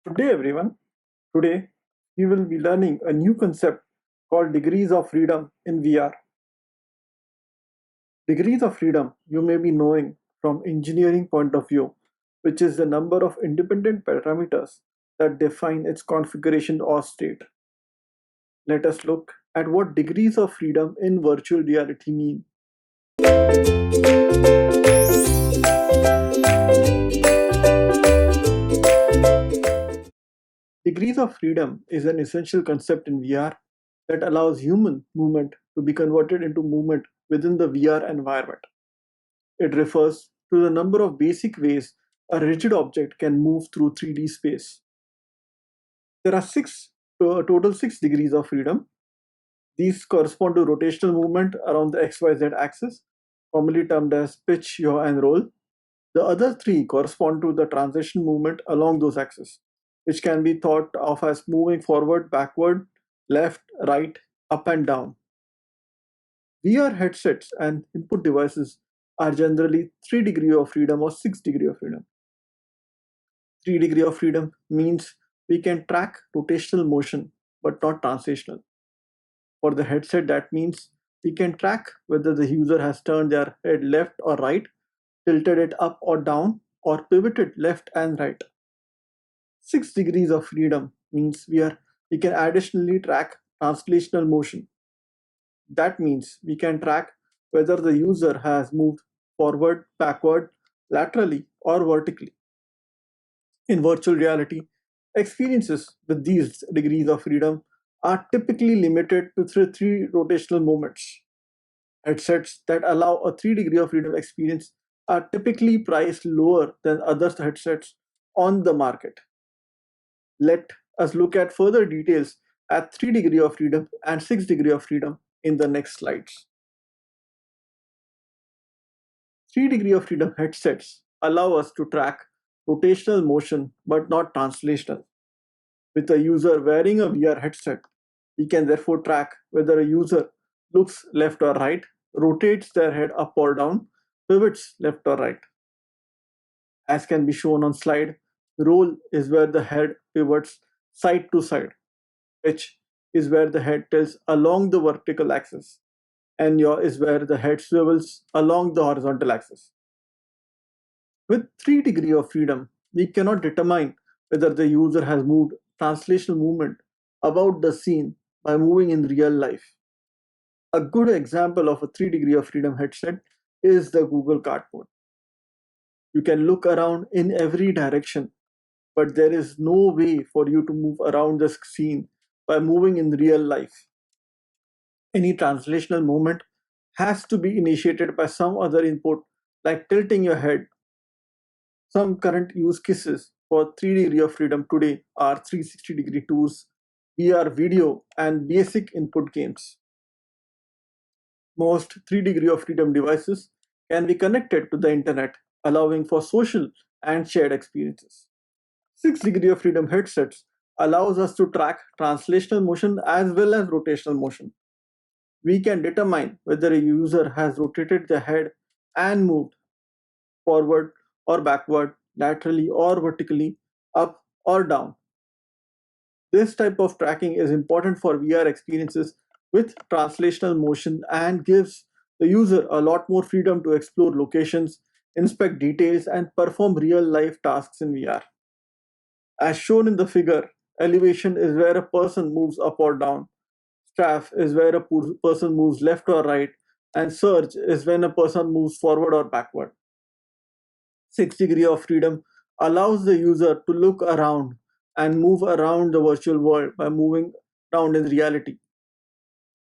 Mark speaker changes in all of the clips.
Speaker 1: Good day, everyone. Today, we will be learning a new concept called degrees of freedom in VR. Degrees of freedom you may be knowing from engineering point of view, which is the number of independent parameters that define its configuration or state. Let us look at what degrees of freedom in virtual reality mean. Degrees of freedom is an essential concept in VR that allows human movement to be converted into movement within the VR environment. It refers to the number of basic ways a rigid object can move through 3D space. There are total six degrees of freedom. These correspond to rotational movement around the XYZ axis, commonly termed as pitch, yaw, and roll. The other three correspond to the transition movement along those axes, which can be thought of as moving forward, backward, left, right, up, and down. VR headsets and input devices are generally 3 degree of freedom or 6 degree of freedom. 3 degree of freedom means we can track rotational motion but not translational. For the headset, that means we can track whether the user has turned their head left or right, tilted it up or down, or pivoted left and right. 6 degrees of freedom means we can additionally track translational motion. That means we can track whether the user has moved forward, backward, laterally, or vertically. In virtual reality, experiences with these degrees of freedom are typically limited to three rotational movements. Headsets that allow a 3 degree of freedom experience are typically priced lower than other headsets on the market. Let us look at further details at 3 degree of freedom and 6 degree of freedom in the next slides. 3 degree of freedom headsets allow us to track rotational motion but not translational. With a user wearing a VR headset, we can therefore track whether a user looks left or right, rotates their head up or down, pivots left or right. As can be shown on slide, roll is where the head pivots side to side. Pitch is where the head tilts along the vertical axis, and yaw is where the head swivels along the horizontal axis. With 3 degree of freedom, we cannot determine whether the user has moved translational movement about the scene by moving in real life. A good example of a 3 degree of freedom headset is the Google Cardboard. You can look around in every direction, but there is no way for you to move around the scene by moving in real life. Any translational movement has to be initiated by some other input like tilting your head. Some current use cases for 3 degree of freedom today are 360-degree tours, VR video, and basic input games. Most 3 degree of freedom devices can be connected to the internet, allowing for social and shared experiences. 6 degree of freedom headsets allows us to track translational motion as well as rotational motion. We can determine whether a user has rotated their head and moved forward or backward, laterally or vertically, up or down. This type of tracking is important for VR experiences with translational motion and gives the user a lot more freedom to explore locations, inspect details, and perform real life tasks in VR. As shown in the figure, elevation is where a person moves up or down, strafe is where a person moves left or right, and surge is when a person moves forward or backward. 6 degree of freedom allows the user to look around and move around the virtual world by moving around in reality.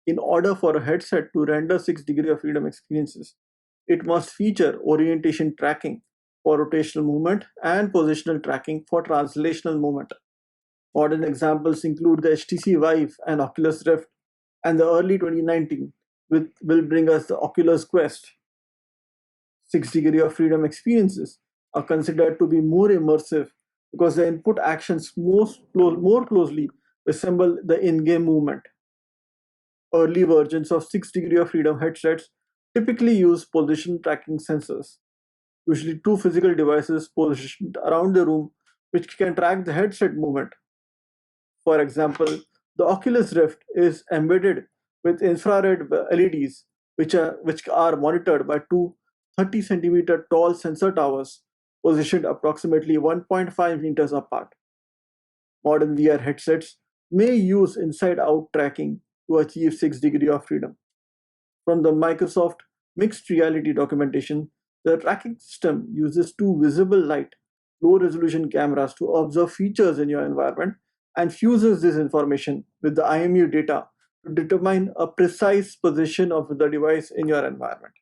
Speaker 1: In order for a headset to render 6 degree of freedom experiences, it must feature orientation tracking for rotational movement and positional tracking for translational movement. Modern examples include the HTC Vive and Oculus Rift, and the early 2019 will bring us the Oculus Quest. 6 degree of freedom experiences are considered to be more immersive because the input actions more closely resemble the in-game movement. Early versions of 6 degree of freedom headsets typically use position tracking sensors, usually two physical devices positioned around the room which can track the headset movement. For example, the Oculus Rift is embedded with infrared LEDs, which are monitored by two 30-centimeter tall sensor towers positioned approximately 1.5 meters apart. Modern VR headsets may use inside out tracking to achieve 6 degrees of freedom. From the Microsoft mixed reality documentation, the tracking system uses two visible light, low resolution cameras to observe features in your environment and fuses this information with the IMU data to determine a precise position of the device in your environment.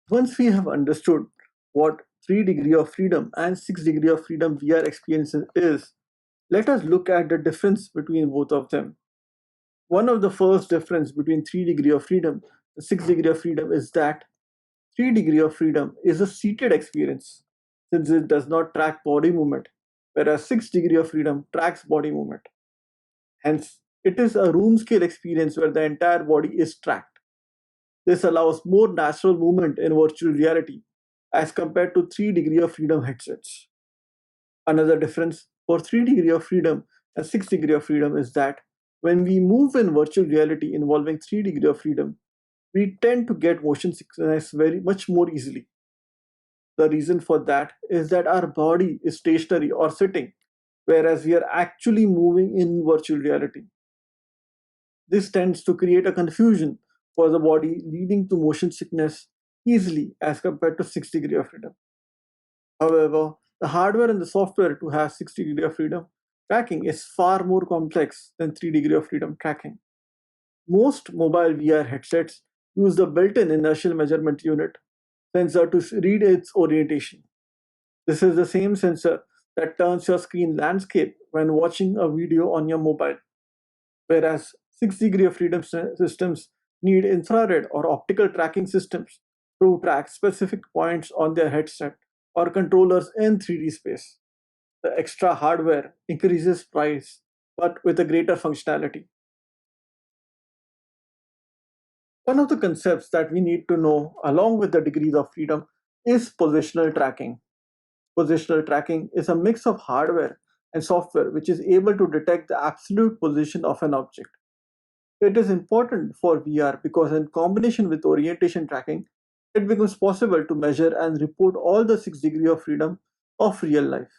Speaker 1: Once we have understood what 3 degree of freedom and 6 degree of freedom VR experience is, let us look at the difference between both of them. One of the first difference between 3 degree of freedom and 6 degree of freedom is that 3 degree of freedom is a seated experience since it does not track body movement, whereas 6 degree of freedom tracks body movement. Hence, it is a room scale experience where the entire body is tracked. This allows more natural movement in virtual reality as compared to 3 degree of freedom headsets. Another difference for 3 degree of freedom and 6 degree of freedom is that when we move in virtual reality involving 3 degree of freedom, we tend to get motion sickness very much more easily. The reason for that is that our body is stationary or sitting, whereas we are actually moving in virtual reality. This tends to create a confusion for the body, leading to motion sickness easily as compared to 6 degree of freedom. However, the hardware and the software to have 6 degree of freedom tracking is far more complex than 3 degree of freedom tracking. Most mobile VR headsets use the built-in inertial measurement unit sensor to read its orientation. This is the same sensor that turns your screen landscape when watching a video on your mobile, whereas 6 degree of freedom systems need infrared or optical tracking systems to track specific points on their headset or controllers in 3D space. The extra hardware increases price but with a greater functionality. One of the concepts that we need to know along with the degrees of freedom is positional tracking. Positional tracking is a mix of hardware and software which is able to detect the absolute position of an object. It is important for VR because, in combination with orientation tracking, it becomes possible to measure and report all the 6 degrees of freedom of real life.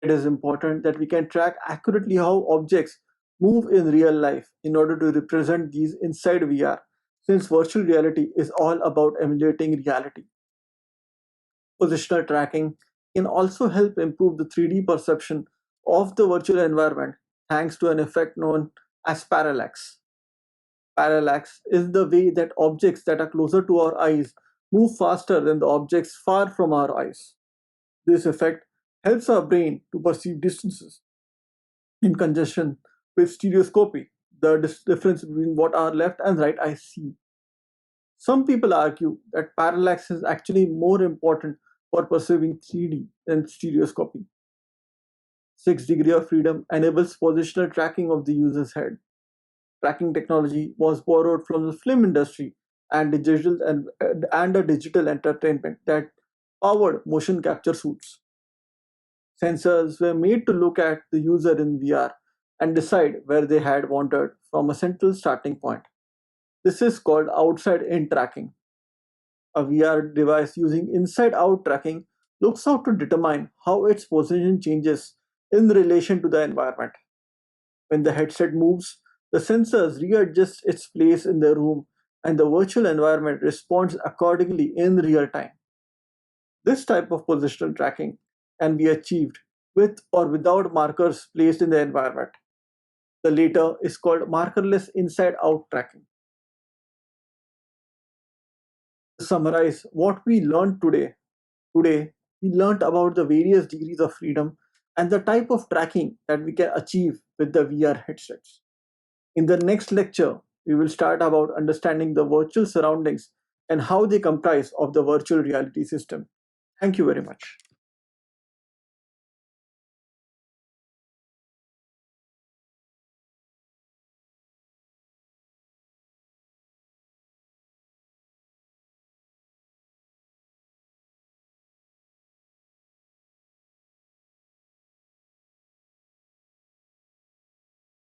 Speaker 1: It is important that we can track accurately how objects move in real life in order to represent these inside VR, since virtual reality is all about emulating reality. Positional tracking can also help improve the 3D perception of the virtual environment thanks to an effect known as parallax. Parallax is the way that objects that are closer to our eyes move faster than the objects far from our eyes. This effect helps our brain to perceive distances in conjunction with stereoscopy, the difference between what our left and right eyes see. Some people argue that parallax is actually more important for perceiving 3D than stereoscopy. 6 degree of freedom enables positional tracking of the user's head. Tracking technology was borrowed from the film industry and a digital entertainment that powered motion capture suits. Sensors were made to look at the user in VR and decide where they had wandered from a central starting point. This is called outside in tracking. A VR device using inside out tracking looks out to determine how its position changes in relation to the environment. When the headset moves, the sensors readjust its place in the room and the virtual environment responds accordingly in real time. This type of positional tracking can be achieved with or without markers placed in the environment. The latter is called markerless inside out tracking. To summarize what we learned today we learned about the various degrees of freedom and the type of tracking that we can achieve with the VR headsets. In the next lecture, we will start about understanding the virtual surroundings and how they comprise of the virtual reality system. Thank you very much.